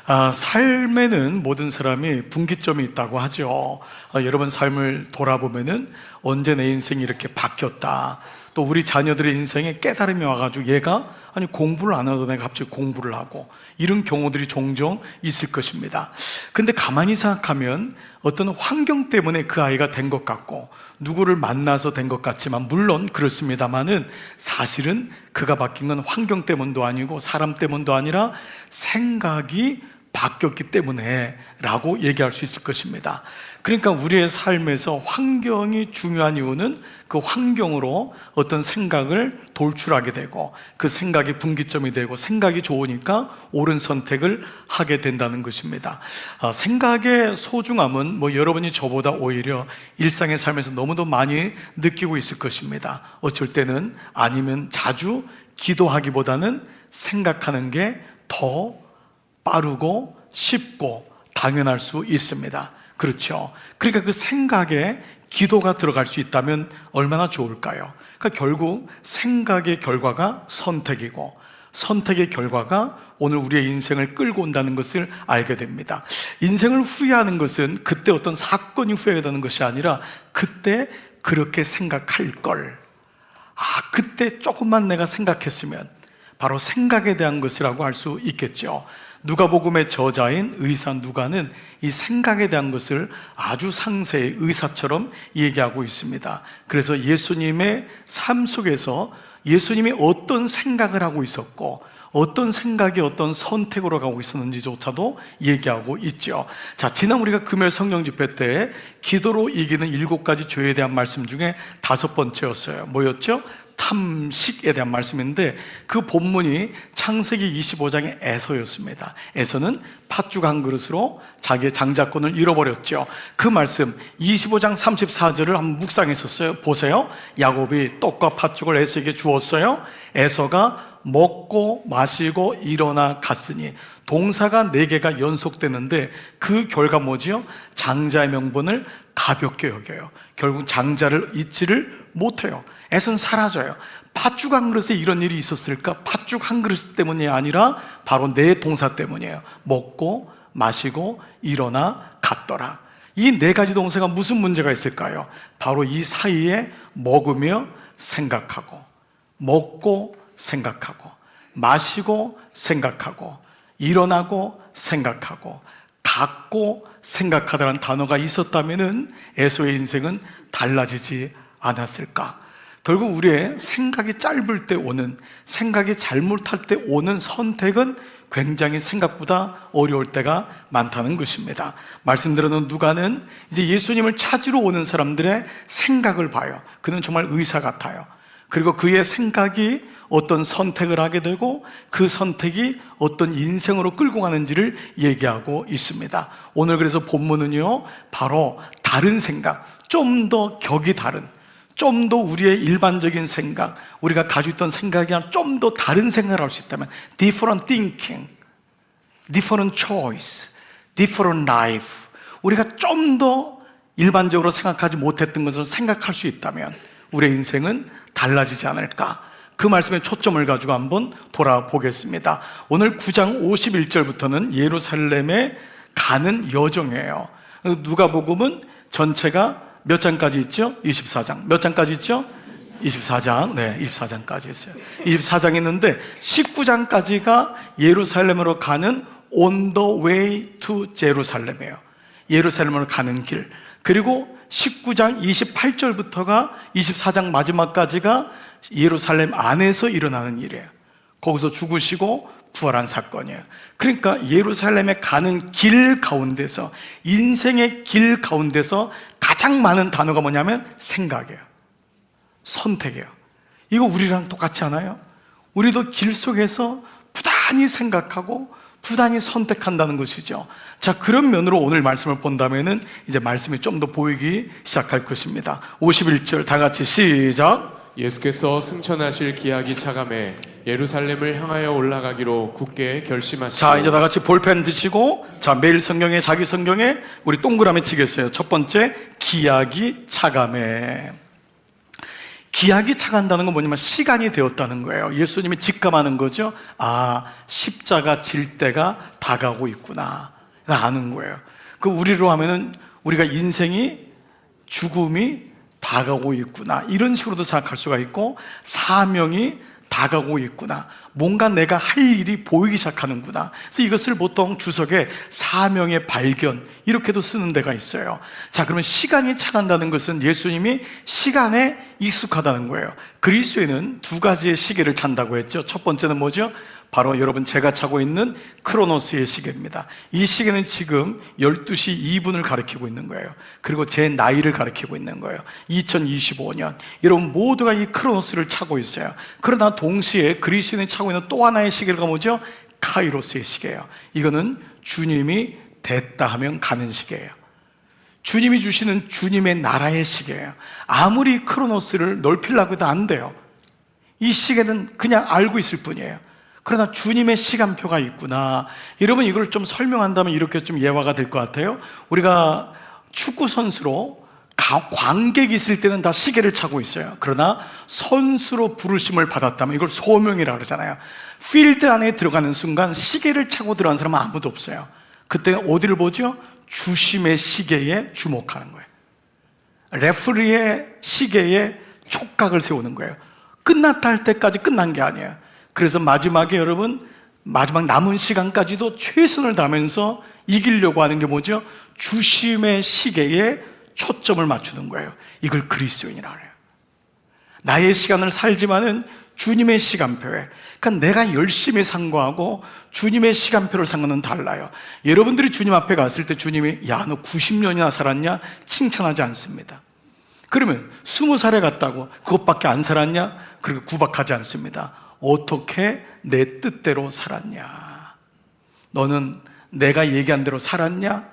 삶에는 모든 사람이 분기점이 있다고 하죠. 여러분 삶을 돌아보면은 언제 내 인생이 이렇게 바뀌었다, 또 우리 자녀들의 인생에 깨달음이 와가지고 얘가 아니 공부를 안 하던 애가 갑자기 공부를 하고, 이런 경우들이 종종 있을 것입니다. 근데 가만히 생각하면 어떤 환경 때문에 그 아이가 된 것 같고 누구를 만나서 된 것 같지만, 물론 그렇습니다만은 사실은 그가 바뀐 건 환경 때문도 아니고 사람 때문도 아니라 생각이 바뀌었기 때문에 라고 얘기할 수 있을 것입니다. 그러니까 우리의 삶에서 환경이 중요한 이유는 그 환경으로 어떤 생각을 돌출하게 되고, 그 생각이 분기점이 되고, 생각이 좋으니까 옳은 선택을 하게 된다는 것입니다. 생각의 소중함은 여러분이 저보다 오히려 일상의 삶에서 너무도 많이 느끼고 있을 것입니다. 어쩔 때는, 아니면 자주 기도하기보다는 생각하는 게 더 빠르고 쉽고 당연할 수 있습니다. 그렇죠? 그러니까 그 생각에 기도가 들어갈 수 있다면 얼마나 좋을까요? 그러니까 결국 생각의 결과가 선택이고, 선택의 결과가 오늘 우리의 인생을 끌고 온다는 것을 알게 됩니다. 인생을 후회하는 것은 그때 어떤 사건이 후회되는 것이 아니라 그때 그렇게 생각할 걸, 그때 조금만 내가 생각했으면, 바로 생각에 대한 것이라고 할 수 있겠죠. 누가복음의 저자인 의사 누가는 이 생각에 대한 것을 아주 상세히 의사처럼 얘기하고 있습니다. 그래서 예수님의 삶 속에서 예수님이 어떤 생각을 하고 있었고, 어떤 생각이 어떤 선택으로 가고 있었는지조차도 얘기하고 있죠. 자, 지난 우리가 금요일 성령 집회 때 기도로 이기는 7가지 죄에 대한 말씀 중에 5번째였어요. 뭐였죠? 탐식에 대한 말씀인데, 그 본문이 창세기 25장의 에서였습니다. 에서는 팥죽 한 그릇으로 자기의 장자권을 잃어버렸죠. 그 말씀 25장 34절을 한번 묵상했었어요. 보세요. 야곱이 떡과 팥죽을 에서에게 주었어요. 에서가 먹고 마시고 일어나 갔으니, 동사가 4개가 연속되는데 그 결과 뭐지요? 장자의 명분을 가볍게 여겨요. 결국 장자를 잊지를 못해요. 에서는 사라져요. 팥죽 한 그릇에 이런 일이 있었을까? 팥죽 한 그릇 때문이 아니라 바로 내 동사 때문이에요. 먹고 마시고 일어나 갔더라. 이 4가지 동사가 무슨 문제가 있을까요? 바로 이 사이에 먹으며 생각하고, 먹고 생각하고, 마시고 생각하고, 일어나고 생각하고, 갖고 생각하다라는 단어가 있었다면은 에서의 인생은 달라지지 않았을까? 결국 우리의 생각이 짧을 때 오는, 생각이 잘못할 때 오는 선택은 굉장히 생각보다 어려울 때가 많다는 것입니다. 말씀드렸던 누가는 이제 예수님을 찾으러 오는 사람들의 생각을 봐요. 그는 정말 의사 같아요. 그리고 그의 생각이 어떤 선택을 하게 되고, 그 선택이 어떤 인생으로 끌고 가는지를 얘기하고 있습니다. 오늘 그래서 본문은요, 바로 다른 생각, 좀 더 격이 다른, 좀 더 우리의 일반적인 생각, 우리가 가지고 있던 생각이랑 좀 더 다른 생각을 할 수 있다면, different thinking, different choice, different life, 우리가 좀 더 일반적으로 생각하지 못했던 것을 생각할 수 있다면 우리의 인생은 달라지지 않을까? 그 말씀에 초점을 가지고 한번 돌아보겠습니다. 오늘 9장 51절부터는 예루살렘에 가는 여정이에요. 누가복음은 전체가 몇 장까지 있죠? 24장. 몇 장까지 있죠? 24장. 네, 24장까지 있어요. 24장 있는데 19장까지가 예루살렘으로 가는 on the way to 제루살렘이에요. 예루살렘으로 가는 길. 그리고 19장 28절부터가 24장 마지막까지가 예루살렘 안에서 일어나는 일이에요. 거기서 죽으시고 부활한 사건이에요. 그러니까 예루살렘에 가는 길 가운데서, 인생의 길 가운데서 가장 많은 단어가 뭐냐면 생각이에요. 선택이에요. 이거 우리랑 똑같지 않아요? 우리도 길 속에서 부단히 생각하고 부단히 선택한다는 것이죠. 자, 그런 면으로 오늘 말씀을 본다면은 이제 말씀이 좀 더 보이기 시작할 것입니다. 51절 다 같이 시작. 예수께서 승천하실 기약이 차감해 예루살렘을 향하여 올라가기로 굳게 결심하시고. 자, 이제 다 같이 볼펜 드시고, 자, 매일 성경에, 자기 성경에 우리 동그라미 치겠어요. 첫 번째, 기약이 차감해. 기약이 차간다는 건 뭐냐면 시간이 되었다는 거예요. 예수님이 직감하는 거죠. 아, 십자가 질 때가 다가오고 있구나 아는 거예요. 그 우리로 하면은 우리가 인생이 죽음이 다가오고 있구나 이런 식으로도 생각할 수가 있고, 사명이 다가오고 있구나, 뭔가 내가 할 일이 보이기 시작하는구나. 그래서 이것을 보통 주석에 사명의 발견 이렇게도 쓰는 데가 있어요. 자, 그러면 시간이 차간다는 것은 예수님이 시간에 익숙하다는 거예요. 그리스도에는 두 가지의 시계를 찬다고 했죠. 첫 번째는 뭐죠? 바로 여러분 제가 차고 있는 크로노스의 시계입니다. 이 시계는 지금 12시 2분을 가리키고 있는 거예요. 그리고 제 나이를 가리키고 있는 거예요. 2025년. 여러분 모두가 이 크로노스를 차고 있어요. 그러나 동시에 그리스도인이 차고 있는 또 하나의 시계가 뭐죠? 카이로스의 시계예요. 이거는 주님이 됐다 하면 가는 시계예요. 주님이 주시는 주님의 나라의 시계예요. 아무리 크로노스를 넓히려고 해도 안 돼요. 이 시계는 그냥 알고 있을 뿐이에요. 그러나 주님의 시간표가 있구나. 여러분 이걸 좀 설명한다면 이렇게 좀 예화가 될 것 같아요. 우리가 축구 선수로 관객이 있을 때는 다 시계를 차고 있어요. 그러나 선수로 부르심을 받았다면 이걸 소명이라고 그러잖아요. 필드 안에 들어가는 순간 시계를 차고 들어간 사람은 아무도 없어요. 그때 어디를 보죠? 주심의 시계에 주목하는 거예요. 레프리의 시계에 촉각을 세우는 거예요. 끝났다 할 때까지 끝난 게 아니에요. 그래서 마지막에 여러분, 마지막 남은 시간까지도 최선을 다하면서 이기려고 하는 게 뭐죠? 주심의 시계에 초점을 맞추는 거예요. 이걸 그리스도인이라고 해요. 나의 시간을 살지만은 주님의 시간표에, 그러니까 내가 열심히 산 거하고 주님의 시간표를 산 거는 달라요. 여러분들이 주님 앞에 갔을 때 주님이 야, 너 90년이나 살았냐? 칭찬하지 않습니다. 그러면 20살에 갔다고 그것밖에 안 살았냐? 그리고 구박하지 않습니다. 어떻게 내 뜻대로 살았냐? 너는 내가 얘기한 대로 살았냐?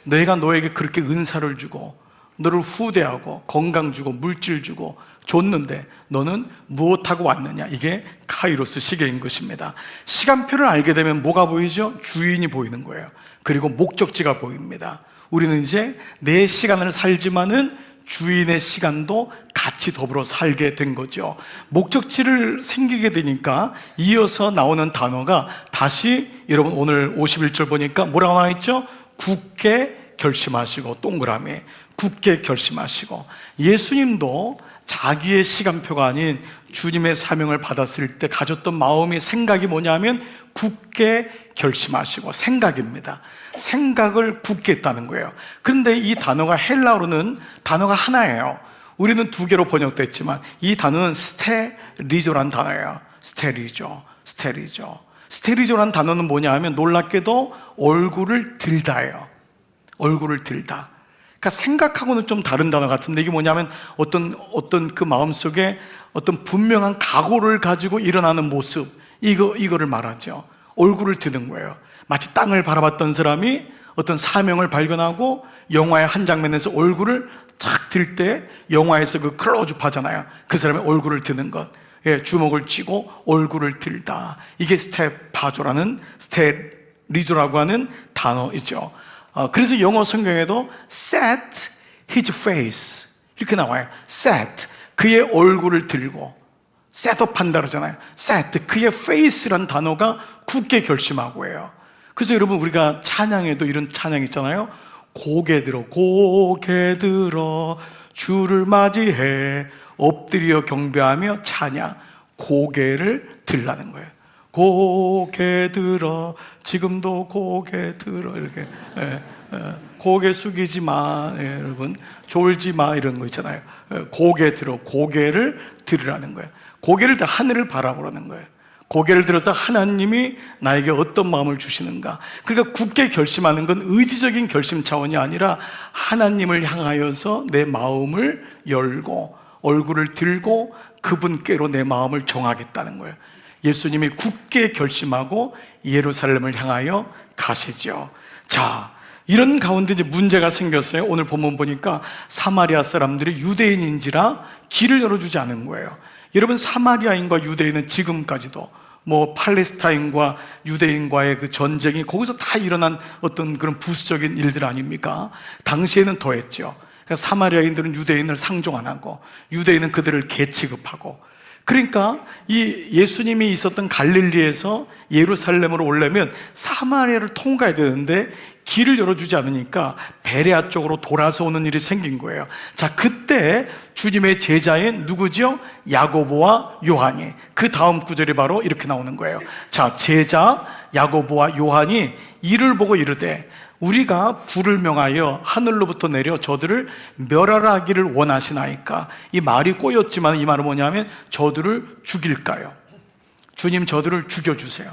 내가 너에게 그렇게 은사를 주고 너를 후대하고 건강 주고 물질 주고 줬는데 너는 무엇하고 왔느냐? 이게 카이로스 시계인 것입니다. 시간표를 알게 되면 뭐가 보이죠? 주인이 보이는 거예요. 그리고 목적지가 보입니다. 우리는 이제 내 시간을 살지만은 주인의 시간도 같이 더불어 살게 된 거죠. 목적지를 생기게 되니까 이어서 나오는 단어가 다시 여러분 오늘 51절 보니까 뭐라고 나와 있죠? 굳게 결심하시고, 동그라미 굳게 결심하시고. 예수님도 자기의 시간표가 아닌 주님의 사명을 받았을 때 가졌던 마음이, 생각이 뭐냐면 굳게 결심하시고, 생각입니다. 생각을 굳게 했다는 거예요. 그런데 이 단어가 헬라어로는 단어가 하나예요. 우리는 두 개로 번역됐지만 이 단어는 스테리조라는 단어예요. 스테리조라는 단어는 뭐냐 하면 놀랍게도 얼굴을 들다예요. 얼굴을 들다. 그러니까 생각하고는 좀 다른 단어 같은데 이게 뭐냐면 어떤 그 마음속에 어떤 분명한 각오를 가지고 일어나는 모습, 이거를 말하죠. 얼굴을 드는 거예요. 마치 땅을 바라봤던 사람이 어떤 사명을 발견하고 영화의 한 장면에서 얼굴을 탁 들 때 영화에서 그 클로즈업 하잖아요. 그 사람의 얼굴을 드는 것. 예, 주먹을 쥐고 얼굴을 들다. 이게 스테리조라고 하는 단어이죠. 그래서 영어 성경에도 set his face 이렇게 나와요. set, 그의 얼굴을 들고, set업 한다 그러잖아요. set, 그의 face란 단어가 굳게 결심하고예요. 그래서 여러분 우리가 찬양에도 이런 찬양 있잖아요. 고개 들어 주를 맞이해 엎드려 경배하며 찬양. 고개를 들라는 거예요. 고개 들어, 지금도 고개 들어, 이렇게. 고개 숙이지 마, 여러분. 졸지 마, 이런 거 있잖아요. 고개 들어, 고개를 들으라는 거예요. 고개를 들어 하늘을 바라보라는 거예요. 고개를 들어서 하나님이 나에게 어떤 마음을 주시는가. 그러니까 굳게 결심하는 건 의지적인 결심 차원이 아니라 하나님을 향하여서 내 마음을 열고 얼굴을 들고 그분께로 내 마음을 정하겠다는 거예요. 예수님이 굳게 결심하고 예루살렘을 향하여 가시죠. 자, 이런 가운데 이제 문제가 생겼어요. 오늘 본문 보니까 사마리아 사람들이 유대인인지라 길을 열어주지 않은 거예요. 여러분, 사마리아인과 유대인은 지금까지도 뭐 팔레스타인과 유대인과의 그 전쟁이 거기서 다 일어난 어떤 그런 부수적인 일들 아닙니까? 당시에는 더했죠. 그러니까 사마리아인들은 유대인을 상종 안 하고 유대인은 그들을 개취급하고, 그러니까 이 예수님이 있었던 갈릴리에서 예루살렘으로 오려면 사마리아를 통과해야 되는데 길을 열어주지 않으니까 베레아 쪽으로 돌아서 오는 일이 생긴 거예요. 자, 그때 주님의 제자인 누구죠? 야고보와 요한이, 그 다음 구절이 바로 이렇게 나오는 거예요. 자, 제자 야고보와 요한이 이를 보고 이르되 우리가 불을 명하여 하늘로부터 내려 저들을 멸하라기를 원하시나이까. 이 말이 꼬였지만 이 말은 뭐냐면 저들을 죽일까요? 주님, 저들을 죽여주세요.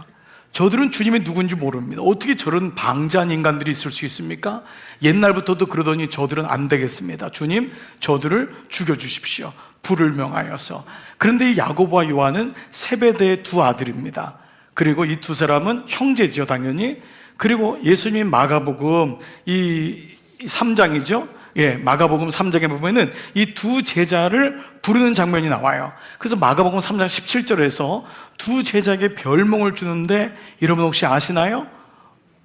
저들은 주님이 누군지 모릅니다. 어떻게 저런 방자한 인간들이 있을 수 있습니까? 옛날부터도 그러더니 저들은 안 되겠습니다. 주님, 저들을 죽여주십시오. 불을 명하여서. 그런데 이 야고보와 요한은 세베대의 두 아들입니다. 그리고 이 두 사람은 형제죠, 당연히. 그리고 예수님 마가복음 이 3장이죠. 예, 마가복음 3장에 보면은 이 두 제자를 부르는 장면이 나와요. 그래서 마가복음 3장 17절에서 두 제자에게 별명을 주는데 여러분 혹시 아시나요?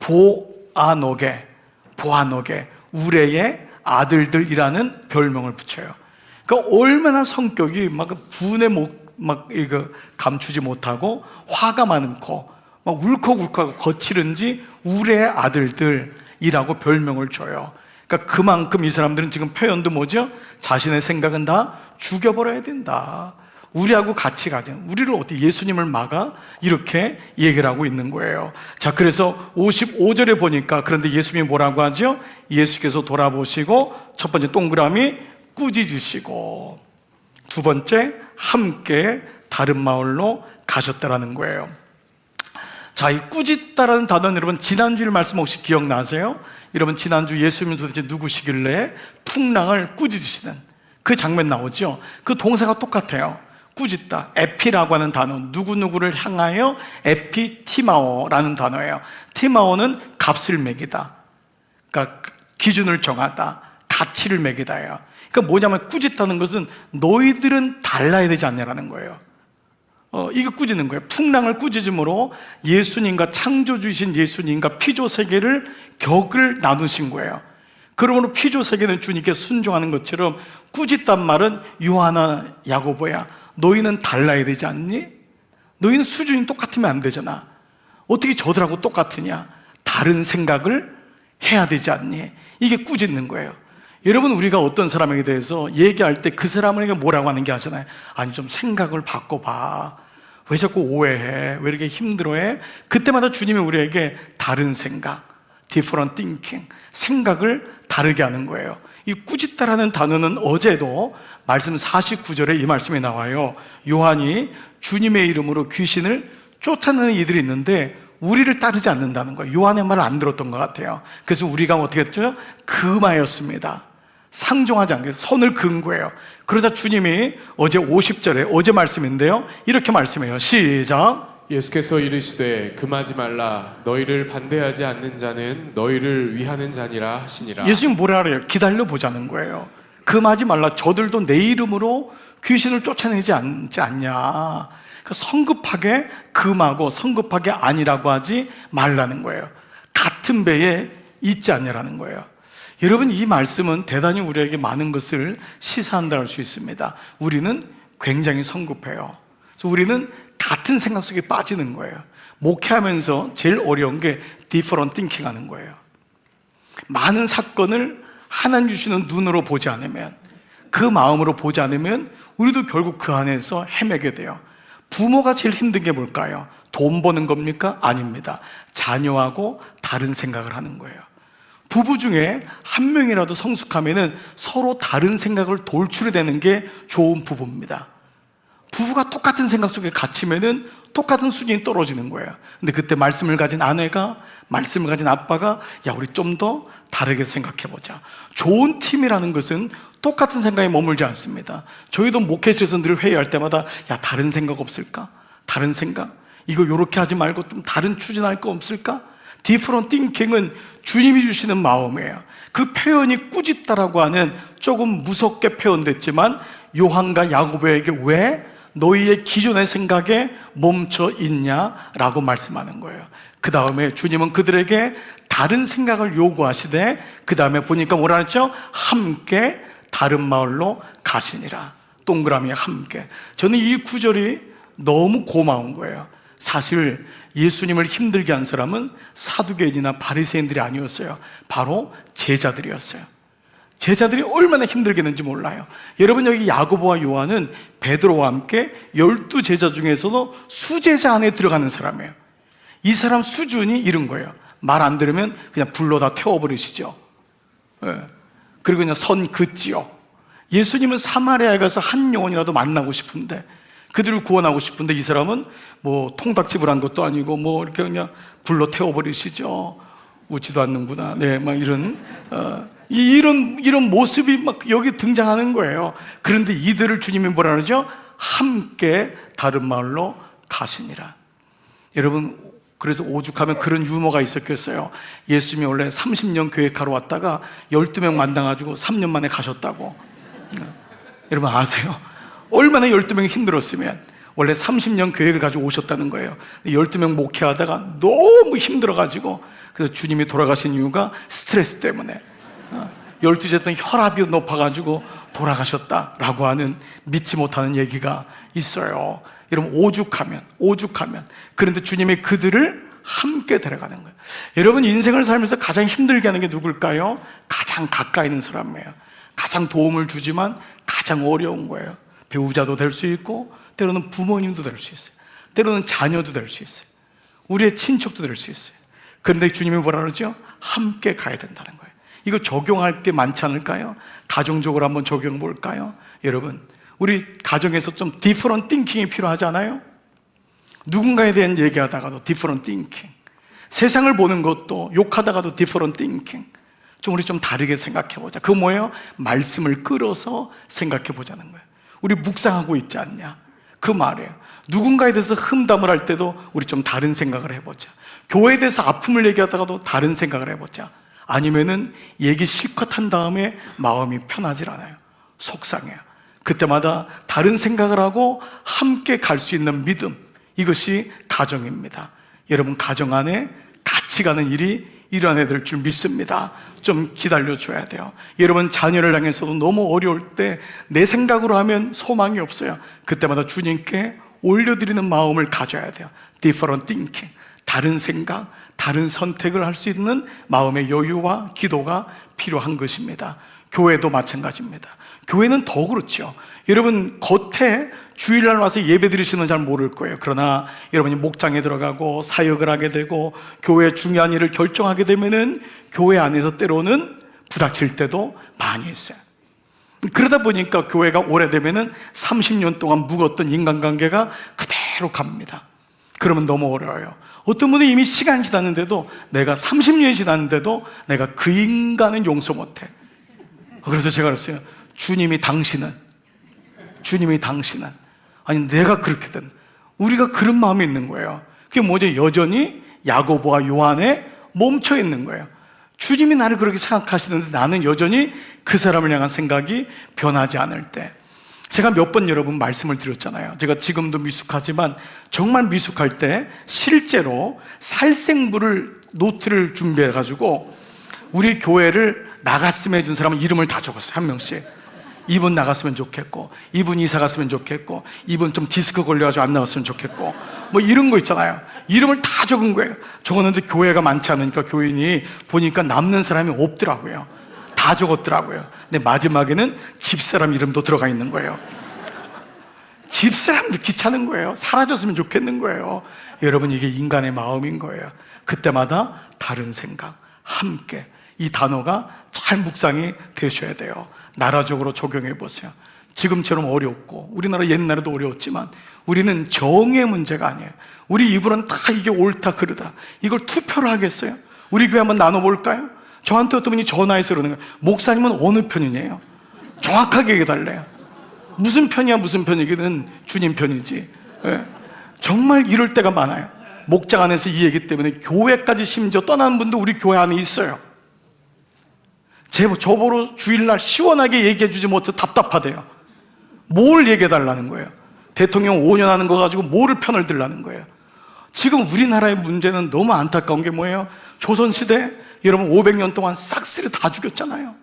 보아노게, 우레의 아들들이라는 별명을 붙여요. 그러니까 얼마나 성격이 막 분에 막 이거 감추지 못하고 화가 많고 막 울컥울컥 거칠은지 우레의 아들들이라고 별명을 줘요. 그러니까 그만큼 이 사람들은 지금 표현도 뭐죠? 자신의 생각은 다 죽여버려야 된다. 우리하고 같이 가자. 우리를 어떻게 예수님을 막아? 이렇게 얘기를 하고 있는 거예요. 자, 그래서 55절에 보니까 그런데 예수님이 뭐라고 하죠? 예수께서 돌아보시고 첫 번째 동그라미 꾸짖으시고 두 번째 함께 다른 마을로 가셨다라는 거예요. 자, 이 꾸짖다라는 단어는 여러분 지난주일 말씀 혹시 기억나세요? 여러분 지난주 예수님은 도대체 누구시길래 풍랑을 꾸짖으시는 그 장면 나오죠? 그 동사가 똑같아요. 꾸짖다, 에피라고 하는 단어, 누구누구를 향하여 에피티마오라는 단어예요. 티마오는 값을 매기다, 그러니까 기준을 정하다, 가치를 매기다예요. 그러니까 뭐냐면 꾸짖다는 것은 너희들은 달라야 되지 않냐라는 거예요. 이거 꾸짖는 거예요. 풍랑을 꾸짖음으로 예수님과 창조주이신 예수님과 피조 세계를 격을 나누신 거예요. 그러므로 피조 세계는 주님께 순종하는 것처럼 꾸짖단 말은 요한아, 야고보야, 너희는 달라야 되지 않니? 너희는 수준이 똑같으면 안 되잖아. 어떻게 저들하고 똑같으냐? 다른 생각을 해야 되지 않니? 이게 꾸짖는 거예요. 여러분, 우리가 어떤 사람에게 대해서 얘기할 때 그 사람에게 뭐라고 하는 게 하잖아요. 아니, 좀 생각을 바꿔봐. 왜 자꾸 오해해? 왜 이렇게 힘들어해? 그때마다 주님이 우리에게 다른 생각, different thinking, 생각을 다르게 하는 거예요. 이 꾸짖다라는 단어는 어제도 말씀 49절에 이 말씀이 나와요. 요한이 주님의 이름으로 귀신을 쫓아내는 이들이 있는데 우리를 따르지 않는다는 거예요. 요한의 말을 안 들었던 것 같아요. 그래서 우리가 어떻게 했죠? 금하였습니다. 상종하지 않게 선을 그은 거예요. 그러다 주님이 어제 50절에 어제 말씀인데요, 이렇게 말씀해요. 시작. 예수께서 이르시되 금하지 말라. 너희를 반대하지 않는 자는 너희를 위하는 자니라 하시니라. 예수님 뭐라 그래요? 기다려 보자는 거예요. 금하지 말라. 저들도 내 이름으로 귀신을 쫓아내지 않지 않냐. 그러니까 성급하게 금하고 성급하게 아니라고 하지 말라는 거예요. 같은 배에 있지 않냐라는 거예요. 여러분, 이 말씀은 대단히 우리에게 많은 것을 시사한다 할 수 있습니다. 우리는 굉장히 성급해요. 그래서 우리는 같은 생각 속에 빠지는 거예요. 목회하면서 제일 어려운 게 different thinking 하는 거예요. 많은 사건을 하나님 주시는 눈으로 보지 않으면, 그 마음으로 보지 않으면 우리도 결국 그 안에서 헤매게 돼요. 부모가 제일 힘든 게 뭘까요? 돈 버는 겁니까? 아닙니다. 자녀하고 다른 생각을 하는 거예요. 부부 중에 한 명이라도 성숙하면은 서로 다른 생각을 돌출해내는 게 좋은 부부입니다. 부부가 똑같은 생각 속에 갇히면은 똑같은 수준이 떨어지는 거예요. 근데 그때 말씀을 가진 아내가, 말씀을 가진 아빠가, 야, 우리 좀 더 다르게 생각해보자. 좋은 팀이라는 것은 똑같은 생각에 머물지 않습니다. 저희도 목회실에서 늘 회의할 때마다, 야, 다른 생각 없을까? 다른 생각? 이거 요렇게 하지 말고 좀 다른 추진할 거 없을까? different thinking은 주님이 주시는 마음이에요. 그 표현이 꾸짖다라고 하는 조금 무섭게 표현됐지만 요한과 야고보에게 왜 너희의 기존의 생각에 멈춰 있냐라고 말씀하는 거예요. 그 다음에 주님은 그들에게 다른 생각을 요구하시되 그 다음에 보니까 뭐라 했죠? 함께 다른 마을로 가시니라. 동그라미 함께. 저는 이 구절이 너무 고마운 거예요. 사실 예수님을 힘들게 한 사람은 사두개인이나 바리새인들이 아니었어요. 바로 제자들이었어요. 제자들이 얼마나 힘들게 했는지 몰라요. 여러분, 여기 야고보와 요한은 베드로와 함께 12제자 중에서도 수제자 안에 들어가는 사람이에요. 이 사람 수준이 이런 거예요. 말 안 들으면 그냥 불로 다 태워버리시죠. 예. 그리고 그냥 선 긋지요. 예수님은 사마리아에 가서 한 영혼이라도 만나고 싶은데, 그들을 구원하고 싶은데, 이 사람은 뭐 통닭집을 한 것도 아니고 뭐 이렇게 그냥 불로 태워버리시죠. 웃지도 않는구나. 네, 막 이런 모습이 막 여기 등장하는 거예요. 그런데 이들을 주님이 뭐라 그러죠? 함께 다른 마을로 가시니라. 여러분, 그래서 오죽하면 그런 유머가 있었겠어요. 예수님이 원래 30년 계획하러 왔다가 12명 만나가지고 3년 만에 가셨다고. 여러분 아세요? 얼마나 12명이 힘들었으면. 원래 30년 계획을 가지고 오셨다는 거예요. 12명 목회하다가 너무 힘들어가지고, 그래서 주님이 돌아가신 이유가 스트레스 때문에 12째 때 혈압이 높아가지고 돌아가셨다라고 하는 믿지 못하는 얘기가 있어요. 여러분, 오죽하면. 그런데 주님이 그들을 함께 데려가는 거예요. 여러분, 인생을 살면서 가장 힘들게 하는 게 누굴까요? 가장 가까이 있는 사람이에요. 가장 도움을 주지만 가장 어려운 거예요. 배우자도 될 수 있고, 때로는 부모님도 될 수 있어요. 때로는 자녀도 될 수 있어요. 우리의 친척도 될 수 있어요. 그런데 주님이 뭐라 그러죠? 함께 가야 된다는 거예요. 이거 적용할 게 많지 않을까요? 가정적으로 한번 적용해 볼까요? 여러분, 우리 가정에서 좀 different thinking이 필요하잖아요. 누군가에 대한 얘기하다가도 different thinking, 세상을 보는 것도 욕하다가도 different thinking. 우리 좀 다르게 생각해 보자. 그거 뭐예요? 말씀을 끌어서 생각해 보자는 거예요. 우리 묵상하고 있지 않냐? 그 말이에요. 누군가에 대해서 흠담을 할 때도 우리 좀 다른 생각을 해보자. 교회에 대해서 아픔을 얘기하다가도 다른 생각을 해보자. 아니면은 얘기 실컷 한 다음에 마음이 편하질 않아요. 속상해요. 그때마다 다른 생각을 하고 함께 갈 수 있는 믿음, 이것이 가정입니다. 여러분, 가정 안에 같이 가는 일이 일어나야 될 줄 믿습니다. 좀 기다려줘야 돼요. 여러분, 자녀를 향해서도 너무 어려울 때 내 생각으로 하면 소망이 없어요. 그때마다 주님께 올려드리는 마음을 가져야 돼요. different thinking, 다른 생각, 다른 선택을 할 수 있는 마음의 여유와 기도가 필요한 것입니다. 교회도 마찬가지입니다. 교회는 더 그렇죠. 여러분, 겉에 주일날 와서 예배 드리시는 잘 모를 거예요. 그러나 여러분이 목장에 들어가고 사역을 하게 되고 교회의 중요한 일을 결정하게 되면은 교회 안에서 때로는 부닥칠 때도 많이 있어요. 그러다 보니까 교회가 오래되면은 30년 동안 묵었던 인간관계가 그대로 갑니다. 그러면 너무 어려워요. 어떤 분은 이미 시간이 지났는데도, 내가 30년이 지났는데도 내가 그 인간은 용서 못해. 그래서 제가 그랬어요. 주님이 당신은 아니 내가 그렇게 된, 우리가 그런 마음이 있는 거예요. 그게 뭐죠? 여전히 야고보와 요한에 멈춰 있는 거예요. 주님이 나를 그렇게 생각하시는데 나는 여전히 그 사람을 향한 생각이 변하지 않을 때. 제가 몇 번 여러분 말씀을 드렸잖아요. 제가 지금도 미숙하지만 정말 미숙할 때 실제로 살생부를, 노트를 준비해가지고 우리 교회를 나갔으면 해준 사람은 이름을 다 적었어요. 한 명씩. 이분 나갔으면 좋겠고, 이분 이사 갔으면 좋겠고, 이분 좀 디스크 걸려가지고 안 나왔으면 좋겠고, 뭐 이런 거 있잖아요. 이름을 다 적은 거예요. 적었는데 교회가 많지 않으니까 교인이 보니까 남는 사람이 없더라고요. 다 적었더라고요. 근데 마지막에는 집사람 이름도 들어가 있는 거예요. 집사람도 귀찮은 거예요. 사라졌으면 좋겠는 거예요. 여러분, 이게 인간의 마음인 거예요. 그때마다 다른 생각, 함께, 이 단어가 잘 묵상이 되셔야 돼요. 나라적으로 적용해 보세요. 지금처럼 어렵고, 우리나라 옛날에도 어려웠지만 우리는 정의 문제가 아니에요. 우리 입으로는 다 이게 옳다 그르다, 이걸 투표를 하겠어요? 우리 교회 한번 나눠볼까요? 저한테 어떤 분이 전화해서 그러는 거예요. 목사님은 어느 편이냐요? 정확하게 얘기해달래요. 무슨 편이야, 무슨 편이기는 주님 편이지. 네. 정말 이럴 때가 많아요. 목장 안에서 이 얘기 때문에 교회까지 심지어 떠나는 분도 우리 교회 안에 있어요. 저보러 주일날 시원하게 얘기해 주지 못해 답답하대요. 뭘 얘기해 달라는 거예요? 대통령 5년 하는 거 가지고 뭐를 편을 들라는 거예요? 지금 우리나라의 문제는 너무 안타까운 게 뭐예요? 조선시대 여러분 500년 동안 싹쓸이 다 죽였잖아요.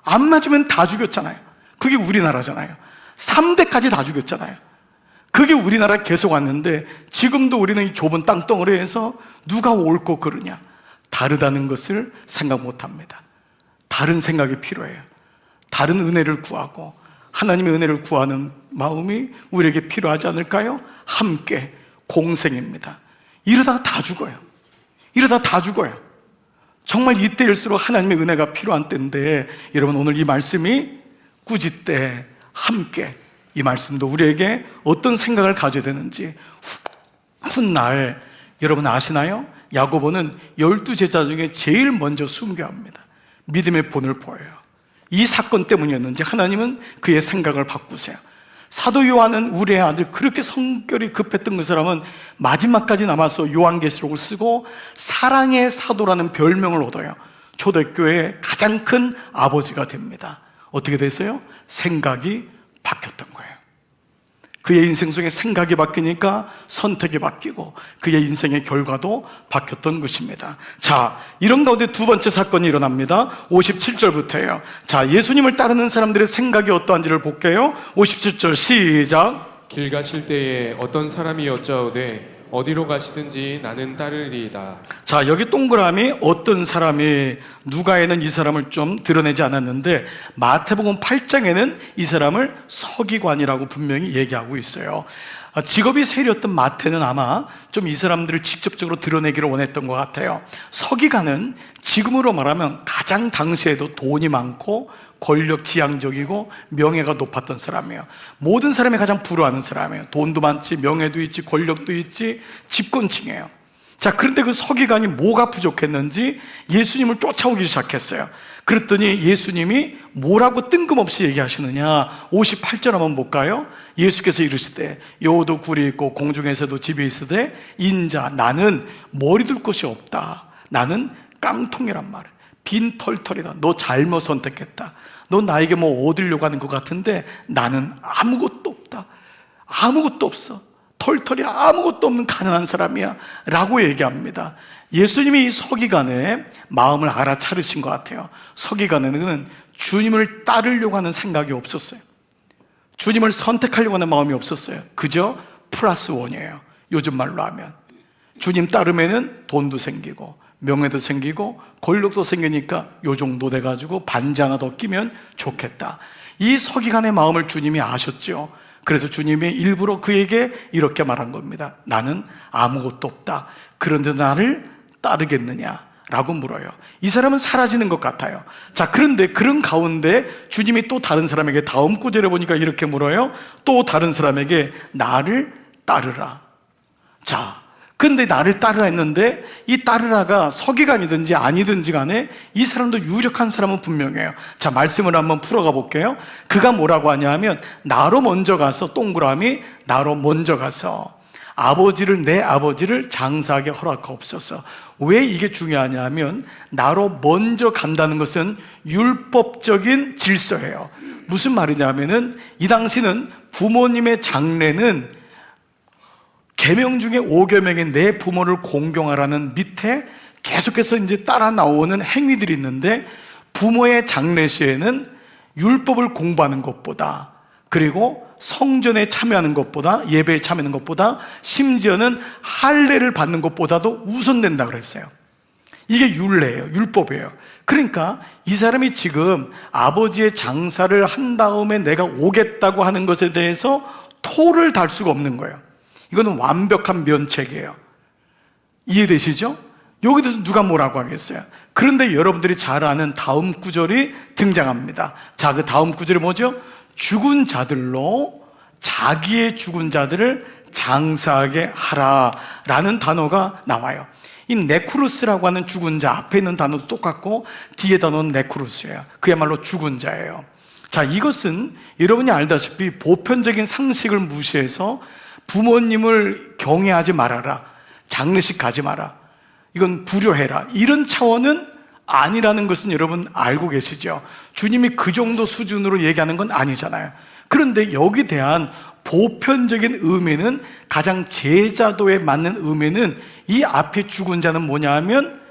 안 맞으면 다 죽였잖아요. 그게 우리나라잖아요. 3대까지 다 죽였잖아요. 그게 우리나라 계속 왔는데 지금도 우리는 이 좁은 땅덩어리에서 누가 옳고 그르냐 다르다는 것을 생각 못합니다. 다른 생각이 필요해요. 다른 은혜를 구하고 하나님의 은혜를 구하는 마음이 우리에게 필요하지 않을까요? 함께 공생입니다. 이러다가 다 죽어요. 이러다 다 죽어요. 정말 이때일수록 하나님의 은혜가 필요한 때인데 여러분 오늘 이 말씀이 꾸짖때 함께 이 말씀도 우리에게 어떤 생각을 가져야 되는지 훗날 여러분 아시나요? 야고보는 12제자 중에 제일 먼저 순교합니다. 믿음의 본을 보여요. 이 사건 때문이었는지 하나님은 그의 생각을 바꾸세요. 사도 요한은 우리의 아들 그렇게 성결이 급했던 그 사람은 마지막까지 남아서 요한계시록을 쓰고 사랑의 사도라는 별명을 얻어요. 초대교회의 가장 큰 아버지가 됩니다. 어떻게 됐어요? 생각이 바뀌었던 거예요. 그의 인생 속에 생각이 바뀌니까 선택이 바뀌고 그의 인생의 결과도 바뀌었던 것입니다. 자, 이런 가운데 두 번째 사건이 일어납니다. 57절부터예요. 자, 예수님을 따르는 사람들의 생각이 어떠한지를 볼게요. 57절 시작. 길 가실 때에 어떤 사람이 여짜오되 어디로 가시든지 나는 따르리이다. 자, 여기 동그라미 어떤 사람이 누가에는 이 사람을 좀 드러내지 않았는데 마태복음 8장에는 이 사람을 서기관이라고 분명히 얘기하고 있어요. 직업이 세리였던 마태는 아마 좀 이 사람들을 직접적으로 드러내기를 원했던 것 같아요. 서기관은 지금으로 말하면 가장 당시에도 돈이 많고 권력 지향적이고 명예가 높았던 사람이에요. 모든 사람이 가장 부러워하는 사람이에요. 돈도 많지, 명예도 있지, 권력도 있지, 집권층이에요. 자, 그런데 그 서기관이 뭐가 부족했는지 예수님을 쫓아오기 시작했어요. 그랬더니 예수님이 뭐라고 뜬금없이 얘기하시느냐. 58절 한번 볼까요? 예수께서 이르시되 여호도 굴이 있고 공중에서도 집이 있으되 인자 나는 머리 둘 곳이 없다. 나는 깡통이란 말이에요. 빈 털털이다. 너 잘못 선택했다. 너 나에게 뭐 얻으려고 하는 것 같은데 나는 아무것도 없다. 아무것도 없어. 털털이 아무것도 없는 가난한 사람이야 라고 얘기합니다. 예수님이 이 서기관의 마음을 알아차리신 것 같아요. 서기관에는 주님을 따르려고 하는 생각이 없었어요. 주님을 선택하려고 하는 마음이 없었어요. 그저 플러스 원이에요. 요즘 말로 하면 주님 따르면은 돈도 생기고 명예도 생기고 권력도 생기니까 요 정도 돼가지고 반지 하나 더 끼면 좋겠다. 이 서기관의 마음을 주님이 아셨죠. 그래서 주님이 일부러 그에게 이렇게 말한 겁니다. 나는 아무것도 없다. 그런데 나를 따르겠느냐? 라고 물어요. 이 사람은 사라지는 것 같아요. 자, 그런데 그런 가운데 주님이 또 다른 사람에게 다음 구절에 보니까 이렇게 물어요. 또 다른 사람에게 나를 따르라. 자, 근데 나를 따르라 했는데 이 따르라가 서기관이든지 아니든지 간에 이 사람도 유력한 사람은 분명해요. 자, 말씀을 한번 풀어가 볼게요. 그가 뭐라고 하냐 하면 나로 먼저 가서 동그라미 나로 먼저 가서 내 아버지를 장사하게 허락하옵소서. 왜 이게 중요하냐 하면 나로 먼저 간다는 것은 율법적인 질서예요. 무슨 말이냐 하면은 이 당시는 부모님의 장례는 계명 중에 5계명인 내 부모를 공경하라는 밑에 계속해서 이제 따라 나오는 행위들이 있는데 부모의 장례 시에는 율법을 공부하는 것보다 그리고 성전에 참여하는 것보다 예배에 참여하는 것보다 심지어는 할례를 받는 것보다도 우선된다 그랬어요. 이게 율례예요. 율법이에요. 그러니까 이 사람이 지금 아버지의 장사를 한 다음에 내가 오겠다고 하는 것에 대해서 토를 달 수가 없는 거예요. 이거는 완벽한 면책이에요. 이해되시죠? 여기 대해서 누가 뭐라고 하겠어요? 그런데 여러분들이 잘 아는 다음 구절이 등장합니다. 자, 그 다음 구절이 뭐죠? 죽은 자들로 자기의 죽은 자들을 장사하게 하라라는 단어가 나와요. 이 네크루스라고 하는 죽은 자, 앞에 있는 단어도 똑같고 뒤에 단어는 네크루스예요. 그야말로 죽은 자예요. 자, 이것은 여러분이 알다시피 보편적인 상식을 무시해서 부모님을 경외하지 말아라, 장례식 가지 마라, 이건 불효해라, 이런 차원은 아니라는 것은 여러분 알고 계시죠? 주님이 그 정도 수준으로 얘기하는 건 아니잖아요. 그런데 여기 대한 보편적인 의미는, 가장 제자도에 맞는 의미는 이 앞에 죽은 자는 뭐냐 하면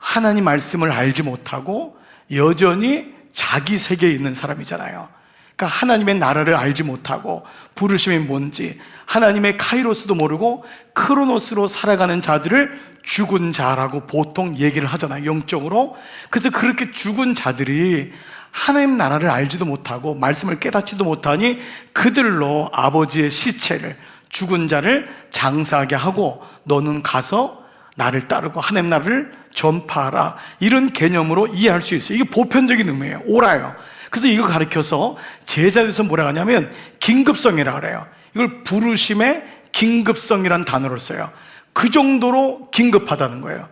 하나님 말씀을 알지 못하고 여전히 자기 세계에 있는 사람이잖아요. 그러니까 하나님의 나라를 알지 못하고 부르심이 뭔지, 하나님의 카이로스도 모르고 크로노스로 살아가는 자들을 죽은 자라고 보통 얘기를 하잖아요, 영적으로. 그래서 그렇게 죽은 자들이 하나님 나라를 알지도 못하고 말씀을 깨닫지도 못하니 그들로 아버지의 시체를, 죽은 자를 장사하게 하고 너는 가서 나를 따르고 하나님 나라를 전파하라, 이런 개념으로 이해할 수 있어요. 이게 보편적인 의미예요. 옳아요. 그래서 이걸 가르쳐서 제자들에서 뭐라 하냐면 긴급성이라 그래요. 이걸 부르심의 긴급성이란 단어를 써요. 그 정도로 긴급하다는 거예요.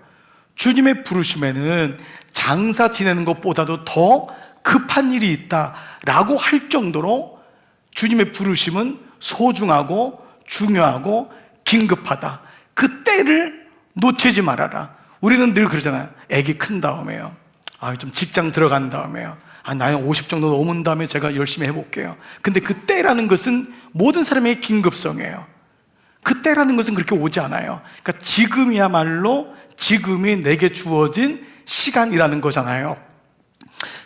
주님의 부르심에는 장사 지내는 것보다도 더 급한 일이 있다라고 할 정도로 주님의 부르심은 소중하고 중요하고 긴급하다. 그 때를 놓치지 말아라. 우리는 늘 그러잖아요. 아기 큰 다음에요, 좀 직장 들어간 다음에요, 나이 50 정도 넘은 다음에 제가 열심히 해볼게요. 근데 그 때라는 것은 모든 사람의 긴급성이에요. 그 때라는 것은 그렇게 오지 않아요. 그러니까 지금이야말로 지금이 내게 주어진 시간이라는 거잖아요.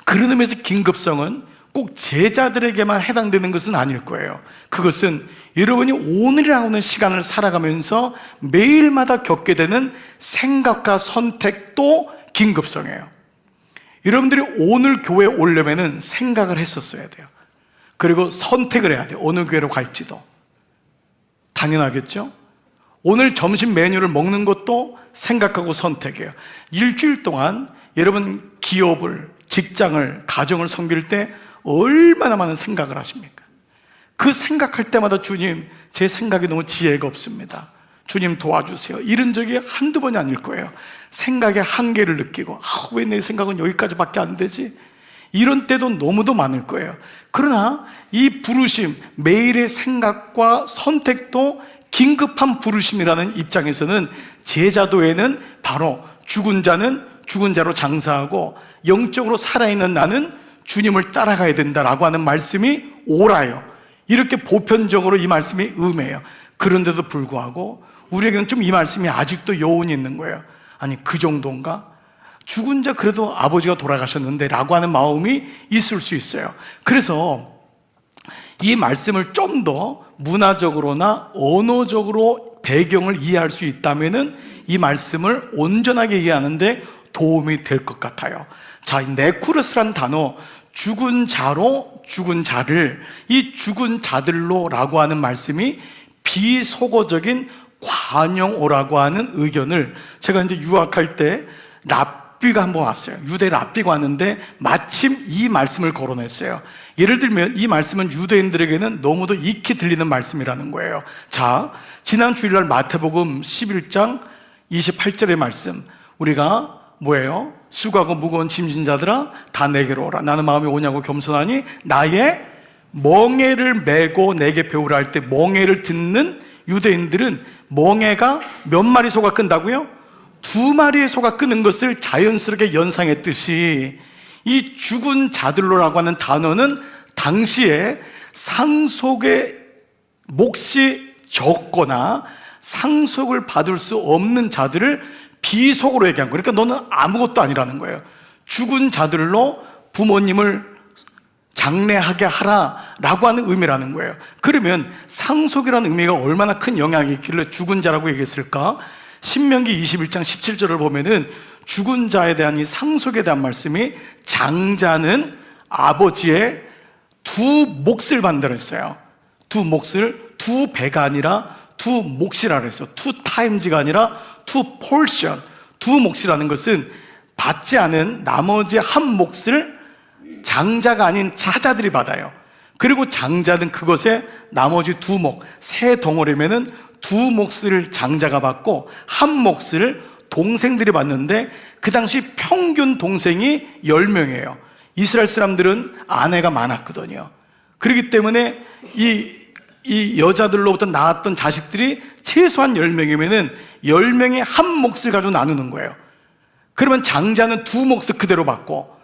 그런 의미에서 긴급성은 꼭 제자들에게만 해당되는 것은 아닐 거예요. 그것은 여러분이 오늘이라고 하는 시간을 살아가면서 매일마다 겪게 되는 생각과 선택도 긴급성이에요. 여러분들이 오늘 교회에 오려면 생각을 했었어야 돼요. 그리고 선택을 해야 돼요. 어느 교회로 갈지도. 당연하겠죠? 오늘 점심 메뉴를 먹는 것도 생각하고 선택이에요. 일주일 동안 여러분 기업을, 직장을, 가정을 섬길 때 얼마나 많은 생각을 하십니까? 그 생각할 때마다 주님, 제 생각이 너무 지혜가 없습니다, 주님 도와주세요, 이런 적이 한두 번이 아닐 거예요. 생각의 한계를 느끼고 왜 내 생각은 여기까지밖에 안 되지? 이런 때도 너무도 많을 거예요. 그러나 이 부르심, 매일의 생각과 선택도 긴급한 부르심이라는 입장에서는 제자도에는 바로 죽은 자는 죽은 자로 장사하고 영적으로 살아있는 나는 주님을 따라가야 된다라고 하는 말씀이 옳아요. 이렇게 보편적으로 이 말씀이 음해요. 그런데도 불구하고 우리에게는 좀 이 말씀이 아직도 여운이 있는 거예요. 아니, 그 정도인가? 죽은 자 그래도 아버지가 돌아가셨는데 라고 하는 마음이 있을 수 있어요. 그래서 이 말씀을 좀 더 문화적으로나 언어적으로 배경을 이해할 수 있다면은 이 말씀을 온전하게 이해하는데 도움이 될 것 같아요. 자, 이 네쿠르스란 단어, 죽은 자로 죽은 자를, 이 죽은 자들로라고 하는 말씀이 비속어적인 관용어라고 하는 의견을, 제가 이제 유학할 때 랍비가 한번 왔어요. 유대 랍비가 왔는데 마침 이 말씀을 거론했어요. 예를 들면 이 말씀은 유대인들에게는 너무도 익히 들리는 말씀이라는 거예요. 자, 지난 주일날 마태복음 11장 28절의 말씀, 우리가 뭐예요? 수고하고 무거운 짐진 자들아 다 내게로 오라. 나는 마음이 오냐고 겸손하니 나의 멍에를 메고 내게 배우라 할 때 멍에를 듣는 유대인들은 멍에가 몇 마리 소가 끈다고요? 2마리의 소가 끄는 것을 자연스럽게 연상했듯이 이 죽은 자들로라고 하는 단어는 당시에 상속의 몫이 적거나 상속을 받을 수 없는 자들을 비속으로 얘기한 거예요. 그러니까 너는 아무것도 아니라는 거예요. 죽은 자들로 부모님을 장례하게 하라라고 하는 의미라는 거예요. 그러면 상속이라는 의미가 얼마나 큰 영향이 있길래 죽은 자라고 얘기했을까? 신명기 21장 17절을 보면은 죽은 자에 대한 이 상속에 대한 말씀이 장자는 아버지의 2몫을 받는다랬어요. 2몫을 2배가 아니라 2몫이라 그랬어요. 2times가 아니라 2portion. 2몫이라는 것은 받지 않은 나머지 한 몫을 장자가 아닌 자자들이 받아요. 그리고 장자는 그것에 나머지 2몫, 세 덩어리면은 2몫을 장자가 받고 한 몫을 동생들이 받는데 그 당시 평균 동생이 10명이에요. 이스라엘 사람들은 아내가 많았거든요. 그렇기 때문에 이 여자들로부터 낳았던 자식들이 최소한 10명이면은 10명이 한 몫을 가지고 나누는 거예요. 그러면 장자는 2몫을 그대로 받고,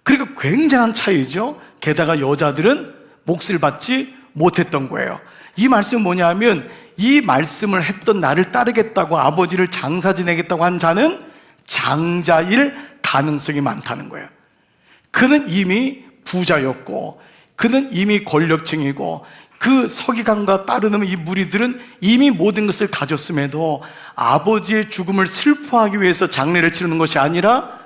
그러니까 굉장한 차이죠. 게다가 여자들은 몫을 받지 못했던 거예요. 이 말씀은 뭐냐 하면 이 말씀을 했던 나를 따르겠다고 아버지를 장사 지내겠다고 한 자는 장자일 가능성이 많다는 거예요. 그는 이미 부자였고, 그는 이미 권력층이고, 그 서기관과 따르는 이 무리들은 이미 모든 것을 가졌음에도 아버지의 죽음을 슬퍼하기 위해서 장례를 치르는 것이 아니라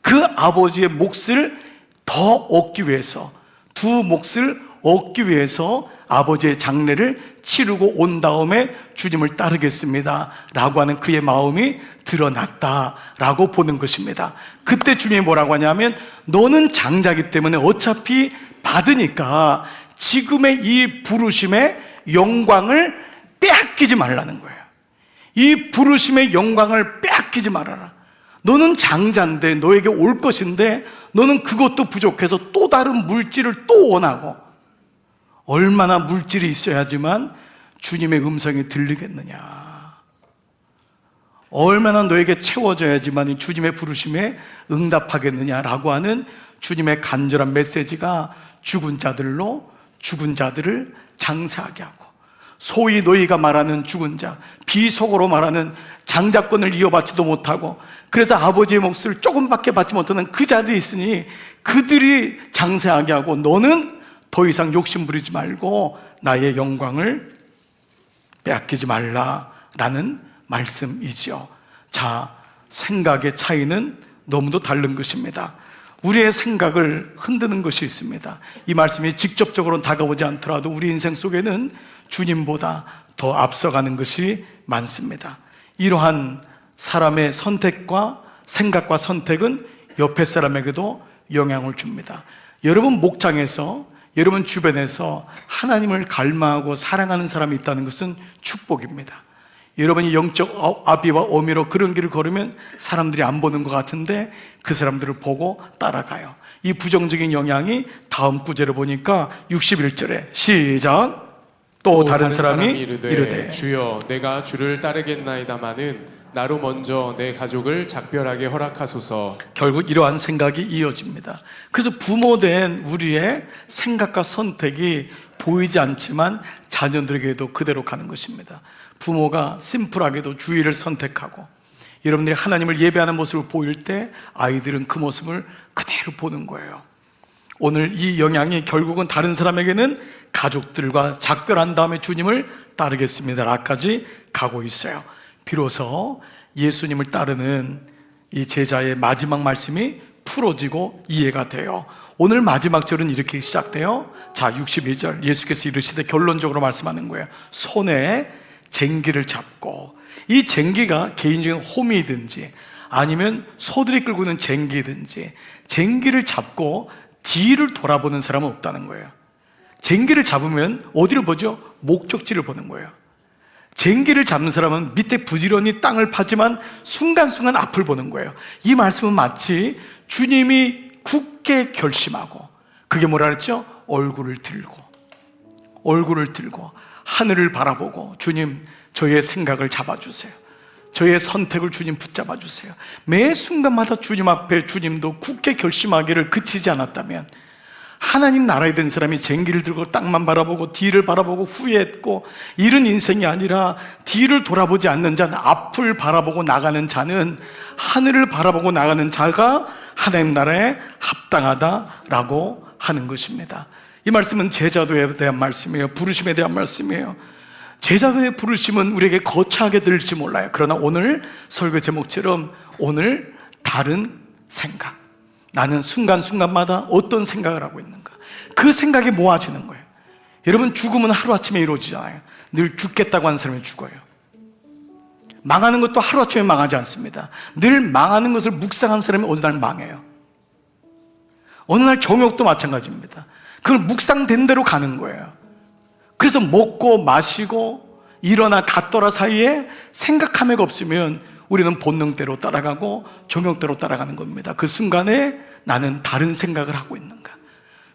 그 아버지의 몫을 더 얻기 위해서, 두 몫을 얻기 위해서 아버지의 장례를 치르고 온 다음에 주님을 따르겠습니다 라고 하는 그의 마음이 드러났다라고 보는 것입니다. 그때 주님이 뭐라고 하냐면, 너는 장자이기 때문에 어차피 받으니까 지금의 이 부르심의 영광을 빼앗기지 말라는 거예요. 이 부르심의 영광을 빼앗기지 말아라. 너는 장자인데, 너에게 올 것인데 너는 그것도 부족해서 또 다른 물질을 또 원하고, 얼마나 물질이 있어야지만 주님의 음성이 들리겠느냐, 얼마나 너에게 채워져야지만 이 주님의 부르심에 응답하겠느냐라고 하는 주님의 간절한 메시지가 죽은 자들을 장사하게 하고, 소위 너희가 말하는 죽은 자, 비속어로 말하는 장자권을 이어받지도 못하고 그래서 아버지의 몫을 조금밖에 받지 못하는 그 자들이 있으니 그들이 장사하게 하고, 너는 더 이상 욕심 부리지 말고 나의 영광을 빼앗기지 말라라는 말씀이지요. 자, 생각의 차이는 너무도 다른 것입니다. 우리의 생각을 흔드는 것이 있습니다. 이 말씀이 직접적으로 다가오지 않더라도 우리 인생 속에는 주님보다 더 앞서가는 것이 많습니다. 이러한 사람의 선택과 생각과 선택은 옆에 사람에게도 영향을 줍니다. 여러분 목장에서, 여러분 주변에서 하나님을 갈망하고 사랑하는 사람이 있다는 것은 축복입니다. 여러분이 영적 아비와 어미로 그런 길을 걸으면 사람들이 안 보는 것 같은데 그 사람들을 보고 따라가요. 이 부정적인 영향이 다음 구절을 보니까 61절에 시작. 또 다른 사람이 이르되 주여 내가 주를 따르겠나이다마는 나로 먼저 내 가족을 작별하게 허락하소서. 결국 이러한 생각이 이어집니다. 그래서 부모된 우리의 생각과 선택이 보이지 않지만 자녀들에게도 그대로 가는 것입니다. 부모가 심플하게도 주의를 선택하고 여러분들이 하나님을 예배하는 모습을 보일 때 아이들은 그 모습을 그대로 보는 거예요. 오늘 이 영향이 결국은 다른 사람에게는 가족들과 작별한 다음에 주님을 따르겠습니다라까지 가고 있어요. 비로소 예수님을 따르는 이 제자의 마지막 말씀이 풀어지고 이해가 돼요. 오늘 마지막 절은 이렇게 시작돼요. 자, 62절 예수께서 이르시되, 결론적으로 말씀하는 거예요. 손에 쟁기를 잡고, 이 쟁기가 개인적인 홈이든지 아니면 소들이 끌고 있는 쟁기든지, 쟁기를 잡고 뒤를 돌아보는 사람은 없다는 거예요. 쟁기를 잡으면 어디를 보죠? 목적지를 보는 거예요. 쟁기를 잡는 사람은 밑에 부지런히 땅을 파지만 순간순간 앞을 보는 거예요. 이 말씀은 마치 주님이 굳게 결심하고, 그게 뭐라 그랬죠? 얼굴을 들고 하늘을 바라보고, 주님 저의 생각을 잡아주세요. 저의 선택을 주님 붙잡아 주세요. 매 순간마다 주님 앞에 주님도 굳게 결심하기를 그치지 않았다면, 하나님 나라에 든 사람이 쟁기를 들고 땅만 바라보고 뒤를 바라보고 후회했고 이런 인생이 아니라, 뒤를 돌아보지 않는 자는, 앞을 바라보고 나가는 자는, 하늘을 바라보고 나가는 자가 하나님 나라에 합당하다라고 하는 것입니다. 이 말씀은 제자도에 대한 말씀이에요. 부르심에 대한 말씀이에요. 제자도의 부르심은 우리에게 거창하게 들릴지 몰라요. 그러나 오늘 설교 제목처럼, 오늘 다른 생각, 나는 순간순간마다 어떤 생각을 하고 있는가, 그 생각이 모아지는 거예요. 여러분, 죽음은 하루아침에 이루어지잖아요. 늘 죽겠다고 하는 사람이 죽어요. 망하는 것도 하루아침에 망하지 않습니다. 늘 망하는 것을 묵상한 사람이 어느 날 망해요. 어느 날 정욕도 마찬가지입니다. 그걸 묵상된 대로 가는 거예요. 그래서 먹고 마시고 일어나 갔더라 사이에 생각함이 없으면 우리는 본능대로 따라가고 정욕대로 따라가는 겁니다. 그 순간에 나는 다른 생각을 하고 있는가?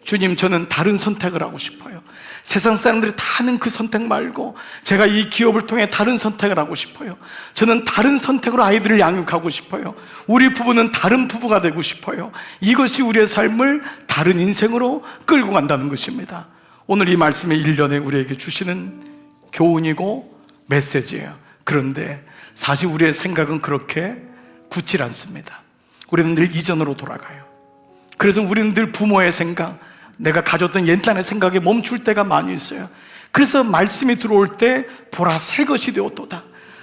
주님, 저는 다른 선택을 하고 싶어요. 세상 사람들이 다 하는 그 선택 말고 제가 이 기업을 통해 다른 선택을 하고 싶어요. 저는 다른 선택으로 아이들을 양육하고 싶어요. 우리 부부는 다른 부부가 되고 싶어요. 이것이 우리의 삶을 다른 인생으로 끌고 간다는 것입니다. 오늘 이 말씀의 1년에 우리에게 주시는 교훈이고 메시지예요. 그런데 사실 우리의 생각은 그렇게 굳질 않습니다. 우리는 늘 이전으로 돌아가요. 그래서 우리는 늘 부모의 생각, 내가 가졌던 옛날의 생각에 멈출 때가 많이 있어요. 그래서 말씀이 들어올 때 보라 새 것이 되었도다.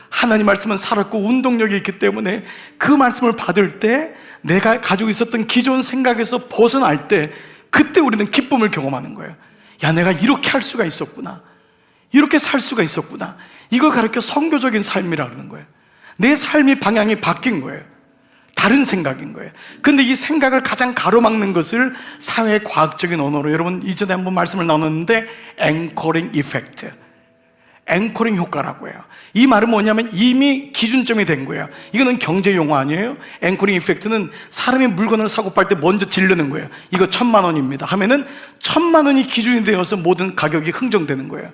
하나님 말씀은 살았고 운동력이 있기 때문에 그 말씀을 받을 때 내가 가지고 있었던 기존 생각에서 벗어날 때 그때 우리는 기쁨을 경험하는 거예요. 야, 내가 이렇게 할 수가 있었구나, 이렇게 살 수가 있었구나. 이걸 가르쳐 선교적인 삶이라 그러는 거예요. 내 삶의 방향이 바뀐 거예요. 다른 생각인 거예요. 근데 이 생각을 가장 가로막는 것을 사회과학적인 언어로, 여러분 이전에 한번 말씀을 나눴는데 앵커링 이펙트, 앵커링 효과라고 해요. 이 말은 뭐냐면 이미 기준점이 된 거예요. 이거는 경제 용어 아니에요. 앵커링 이펙트는 사람이 물건을 사고 팔 때 먼저 지르는 거예요. 이거 1,000만 원입니다 하면은 1,000만 원이 기준이 되어서 모든 가격이 흥정되는 거예요.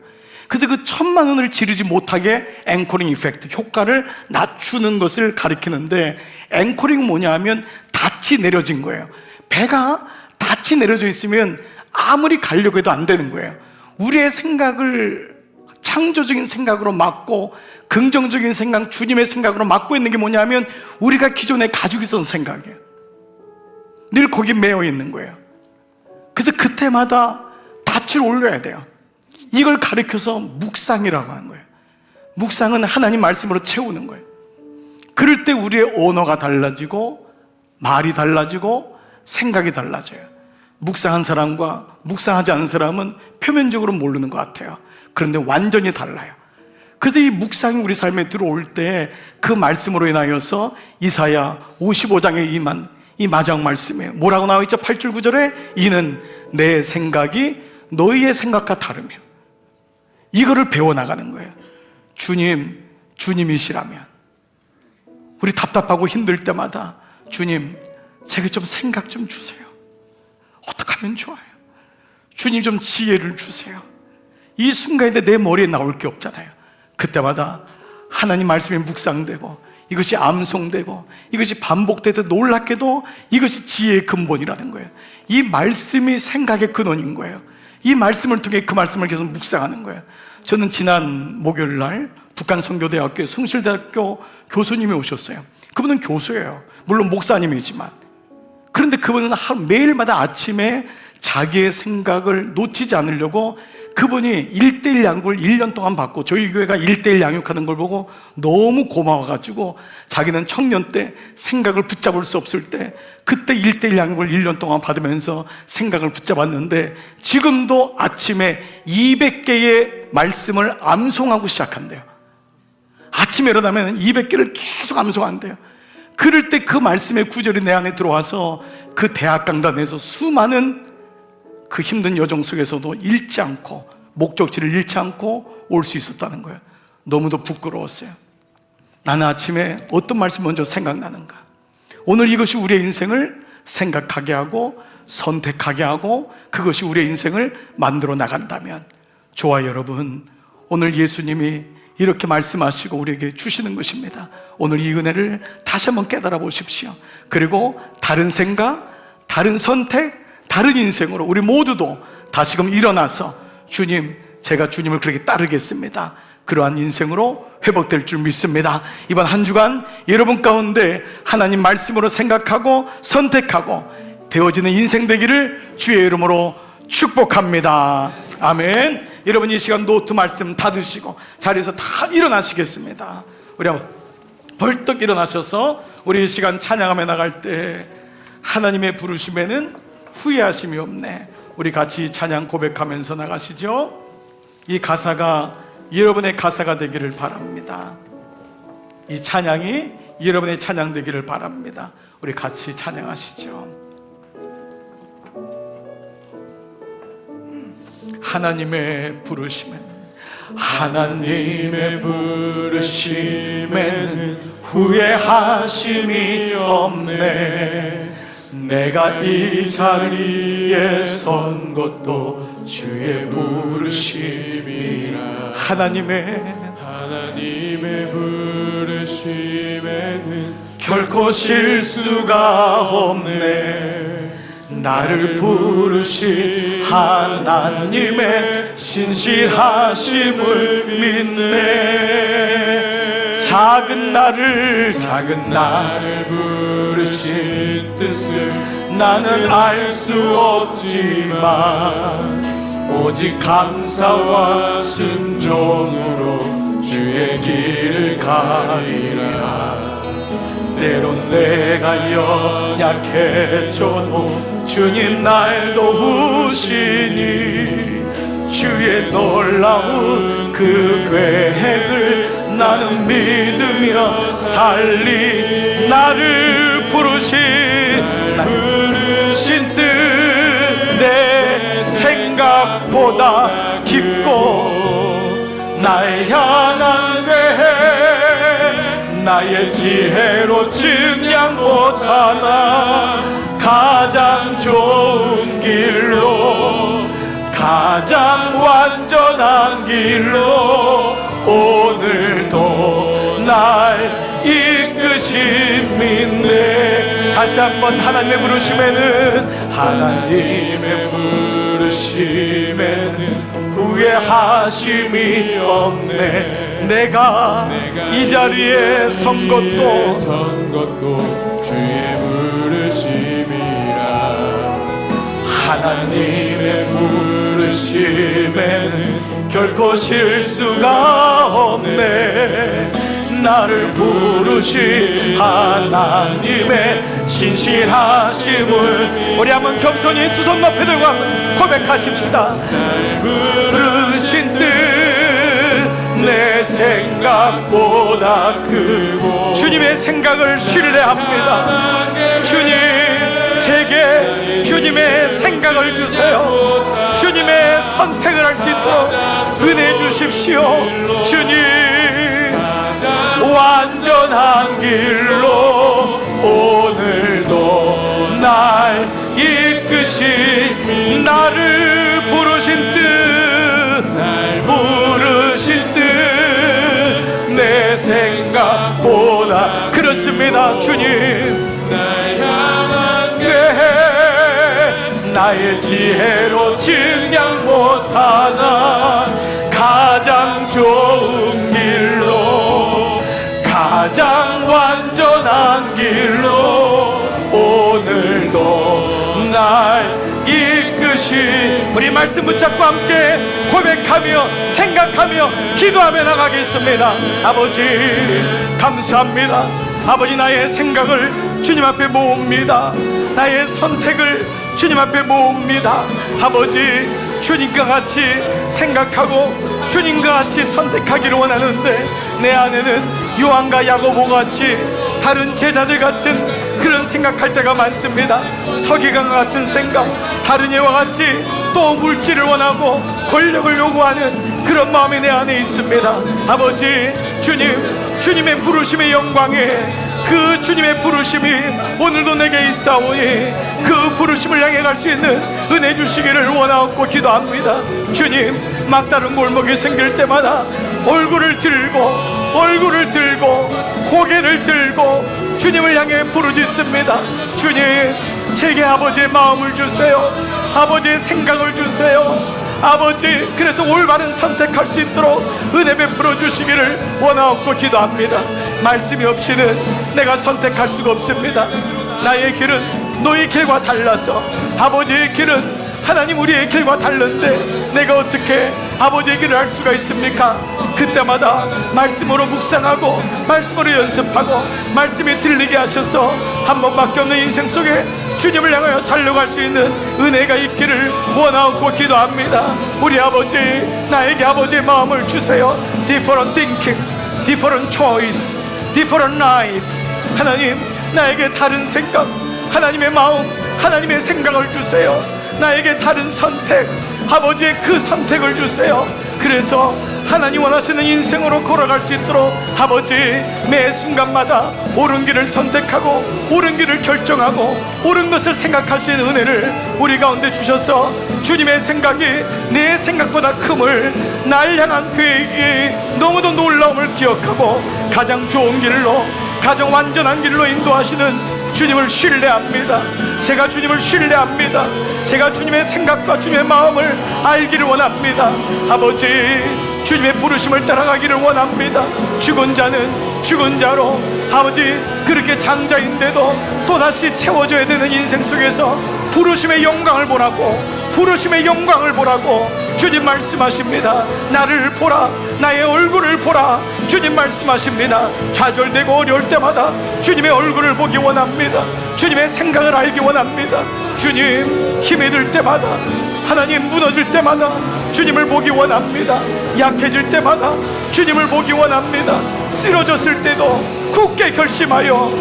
그래서 그 1,000만 원을 지르지 못하게 앵커링 이펙트, 효과를 낮추는 것을 가리키는데, 앵커링은 뭐냐 하면 닻이 내려진 거예요. 배가 닻이 내려져 있으면 아무리 가려고 해도 안 되는 거예요. 우리의 생각을 창조적인 생각으로 막고 긍정적인 생각, 주님의 생각으로 막고 있는 게 뭐냐 하면 우리가 기존에 가지고 있었던 생각이에요. 늘 거기 매여 있는 거예요. 그래서 그때마다 닻을 올려야 돼요. 이걸 가리켜서 묵상이라고 하는 거예요. 묵상은 하나님 말씀으로 채우는 거예요. 그럴 때 우리의 언어가 달라지고 말이 달라지고 생각이 달라져요. 묵상한 사람과 묵상하지 않은 사람은 표면적으로 모르는 것 같아요. 그런데 완전히 달라요. 그래서 이 묵상이 우리 삶에 들어올 때 그 말씀으로 인하여서 이사야 55장에 임한 이 마지막 말씀에 뭐라고 나와 있죠? 8절 9절에 이는 내 생각이 너희의 생각과 다르며, 이거를 배워나가는 거예요. 주님, 주님이시라면 우리 답답하고 힘들 때마다 주님, 제게 좀 생각 좀 주세요. 어떻게 하면 좋아요? 주님 좀 지혜를 주세요. 이 순간에 내 머리에 나올 게 없잖아요. 그때마다 하나님 말씀이 묵상되고 이것이 암송되고 이것이 반복되듯 놀랍게도 이것이 지혜의 근본이라는 거예요. 이 말씀이 생각의 근원인 거예요. 이 말씀을 통해 그 말씀을 계속 묵상하는 거예요. 저는 지난 목요일 날 북한선교대학교 숭실대학교 교수님이 오셨어요. 그분은 교수예요. 물론 목사님이지만. 그런데 그분은 매일마다 아침에 자기의 생각을 놓치지 않으려고 그분이 1:1 양육을 1년 동안 받고, 저희 교회가 1:1 양육하는 걸 보고 너무 고마워가지고 자기는 청년 때 생각을 붙잡을 수 없을 때 그때 1:1 양육을 1년 동안 받으면서 생각을 붙잡았는데, 지금도 아침에 200개의 말씀을 암송하고 시작한대요. 아침에 일어나면 200개를 계속 암송한대요. 그럴 때 그 말씀의 구절이 내 안에 들어와서 그 대학 강단에서 수많은 그 힘든 여정 속에서도 잃지 않고, 목적지를 잃지 않고 올 수 있었다는 거예요. 너무도 부끄러웠어요. 나는 아침에 어떤 말씀 먼저 생각나는가? 오늘 이것이 우리의 인생을 생각하게 하고 선택하게 하고 그것이 우리의 인생을 만들어 나간다면, 좋아요 여러분, 오늘 예수님이 이렇게 말씀하시고 우리에게 주시는 것입니다. 오늘 이 은혜를 다시 한번 깨달아 보십시오. 그리고 다른 생각, 다른 선택, 다른 인생으로 우리 모두도 다시금 일어나서 주님, 제가 주님을 그렇게 따르겠습니다, 그러한 인생으로 회복될 줄 믿습니다. 이번 한 주간 여러분 가운데 하나님 말씀으로 생각하고 선택하고 되어지는 인생 되기를 주의 이름으로 축복합니다. 아멘. 여러분 이 시간 노트 말씀 닫으시고 자리에서 다 일어나시겠습니다. 우리 한번 벌떡 일어나셔서 우리 이 시간 찬양하며 나갈 때 하나님의 부르심에는 후회하심이 없네, 우리 같이 찬양 고백하면서 나가시죠. 이 가사가 여러분의 가사가 되기를 바랍니다. 이 찬양이 여러분의 찬양 되기를 바랍니다. 우리 같이 찬양하시죠. 하나님의 부르심에는, 하나님의 부르심에는 후회하심이 없네. 내가 이 자리에 선 것도 주의 부르심이라. 하나님의 부르심에는 결코 실수가 없네. 나를 부르신 하나님의 신실하심을 믿네. 작은 나를 부르신 뜻을 나는 알 수 없지만 오직 감사와 순종으로 주의 길을 가리라. 때론 내가 연약해져도 주님 날 도우시니 주의 놀라운 그 계획을 나는 믿으며 살리. 나를 부르신 뜻 내 생각보다 깊고 날 향한 계획 나의 지혜로 증량 못하나 가장 좋은 길로 가장 완전한 길로 오늘도 날 이끄신 믿네. 다시 한번 하나님의 부르심에는 후회하심이 없네. 내가 이 자리에 선 것도 주의 부르심이라. 하나님의 부르심에는 결코 실수가 없네. 나를 부르신 하나님의 신실하심을 우리 한번 겸손히 두 손 높이 들고 한번 고백하십시다. 날 부르신 뜻 내 생각보다 크고 주님의 생각을 신뢰합니다. 주님 제게 주님의 생각을 주세요. 주님의 선택을 할 수 있도록 은혜 주십시오. 주님 완전한 길로 오늘도 날 이끄신 나를 부르신 뜻 내 생각보다 그렇습니다. 주님 날 향한 계획 나의 지혜로 증량 못하나 가장 좋은 길로 가장 완전한 길로 오늘도 날 이끄신 우리 말씀 붙잡고 함께 고백하며 생각하며 기도하며 나가겠습니다. 아버지 감사합니다. 아버지 나의 생각을 주님 앞에 모읍니다. 나의 선택을 주님 앞에 모읍니다. 아버지 주님과 같이 생각하고 주님과 같이 선택하기를 원하는데 내 안에는 요한과 야고보 같이 다른 제자들 같은 그런 생각할 때가 많습니다. 서기관 같은 생각, 다른 이와 같이 또 물질을 원하고 권력을 요구하는 그런 마음이 내 안에 있습니다. 아버지 주님의 부르심의 영광에 그 주님의 부르심이 오늘도 내게 있사오니 그 부르심을 향해 갈 수 있는 은혜 주시기를 원하옵고 기도합니다. 주님 막다른 골목이 생길 때마다 얼굴을 들고 고개를 들고 주님을 향해 부르짖습니다. 주님 제게 아버지의 마음을 주세요. 아버지의 생각을 주세요. 아버지 그래서 올바른 선택할 수 있도록 은혜 베풀어 주시기를 원하옵고 기도합니다. 말씀이 없이는 내가 선택할 수가 없습니다. 나의 길은 너의 길과 달라서 아버지의 길은 하나님 우리의 길과 다른데 내가 어떻게 아버지의 길을 할 수가 있습니까? 그때마다 말씀으로 묵상하고 말씀으로 연습하고 말씀이 들리게 하셔서 한 번밖에 없는 인생 속에 주님을 향하여 달려갈 수 있는 은혜가 있기를 원하옵고 기도합니다. 우리 아버지 나에게 아버지의 마음을 주세요. Different thinking, different choice, different life. 하나님 나에게 다른 생각, 하나님의 마음, 하나님의 생각을 주세요. 나에게 다른 선택, 아버지의 그 선택을 주세요. 그래서 하나님 원하시는 인생으로 걸어갈 수 있도록 아버지 매 순간마다 옳은 길을 선택하고 옳은 길을 결정하고 옳은 것을 생각할 수 있는 은혜를 우리 가운데 주셔서 주님의 생각이 내 생각보다 큼을 날 향한 계획이 너무도 놀라움을 기억하고 가장 좋은 길로 가장 완전한 길로 인도하시는 주님을 신뢰합니다. 제가 주님을 신뢰합니다. 제가 주님의 생각과 주님의 마음을 알기를 원합니다. 아버지 주님의 부르심을 따라가기를 원합니다. 죽은 자는 죽은 자로 아버지 그렇게 장자인데도 또다시 채워져야 되는 인생 속에서 부르심의 영광을 보라고, 부르심의 영광을 보라고 주님 말씀하십니다. 나를 보라, 나의 얼굴을 보라. 주님 말씀하십니다. 좌절되고 어려울 때마다 주님의 얼굴을 보기 원합니다. 주님의 생각을 알기 원합니다. 주님 힘이 들 때마다, 하나님 무너질 때마다 주님을 보기 원합니다. 약해질 때마다 주님을 보기 원합니다. 쓰러졌을 때도 굳게 결심하여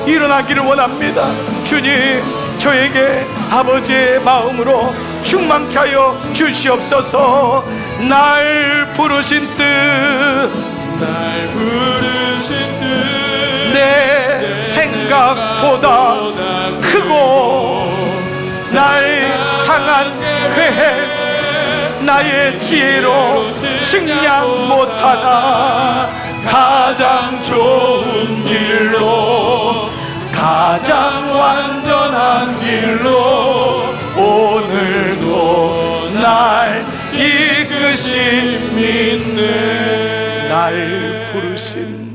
일어나기를 원합니다. 주님, 저에게 아버지의 마음으로 충만케 하여 주시옵소서. 날 부르신 뜻, 날 부르신 뜻 내 생각보다 크고 날 향한 계획 나의 지혜로 측량 못하나 가장 좋은 길로, 가장 완전한 길로 오늘도 날 이끄신 믿네. 날 부르신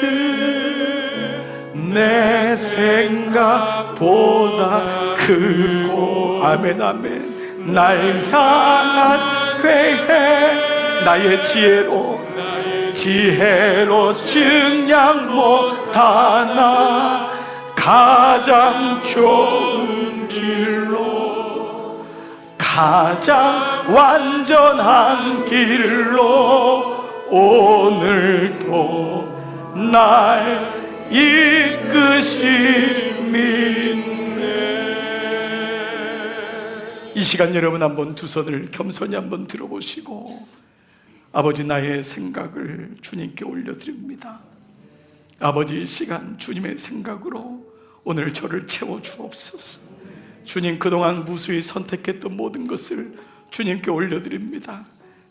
뜻 내 생각보다 크고, 아멘 아멘. 날 향한 계획 나의 지혜로 측량 못하나 가장 좋은 길로, 가장 완전한 길로 오늘도 날 이끄심이네. 이 시간 여러분 한번 두 손을 겸손히 한번 들어보시고, 아버지 나의 생각을 주님께 올려드립니다. 아버지 이 시간 주님의 생각으로 오늘 저를 채워주옵소서. 주님 그동안 무수히 선택했던 모든 것을 주님께 올려드립니다.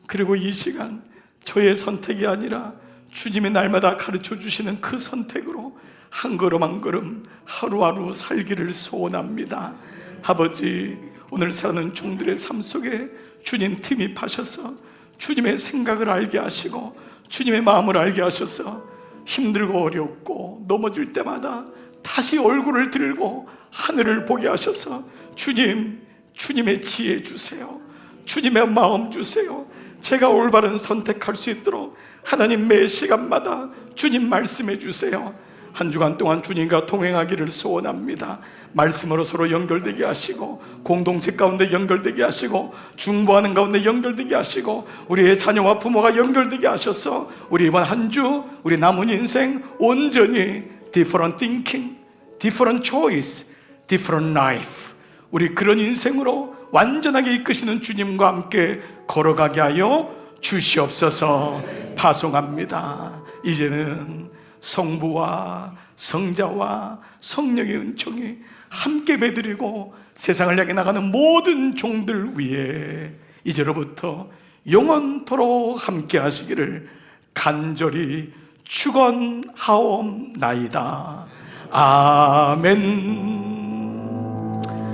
그리고 이 시간 저의 선택이 아니라 주님이 날마다 가르쳐 주시는 그 선택으로 한 걸음 한 걸음 하루하루 살기를 소원합니다. 아버지 오늘 사는 종들의 삶 속에 주님 침입하셔서 주님의 생각을 알게 하시고 주님의 마음을 알게 하셔서 힘들고 어렵고 넘어질 때마다 다시 얼굴을 들고 하늘을 보게 하셔서 주님의 지혜 주세요. 주님의 마음 주세요. 제가 올바른 선택할 수 있도록 하나님 매 시간마다 주님 말씀해 주세요. 한 주간 동안 주님과 동행하기를 소원합니다. 말씀으로 서로 연결되게 하시고 공동체 가운데 연결되게 하시고 중보하는 가운데 연결되게 하시고 우리의 자녀와 부모가 연결되게 하셔서 우리 이번 한 주 우리 남은 인생 온전히 different thinking, different choice, different life, 우리 그런 인생으로 완전하게 이끄시는 주님과 함께 걸어가게 하여 주시옵소서. 파송합니다. 이제는 성부와 성자와 성령의 은총이 함께 배드리고 세상을 향해 나가는 모든 종들 위에 이제로부터 영원토록 함께 하시기를 간절히 축원하옵나이다. 아멘.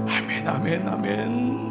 아멘 아멘 아멘.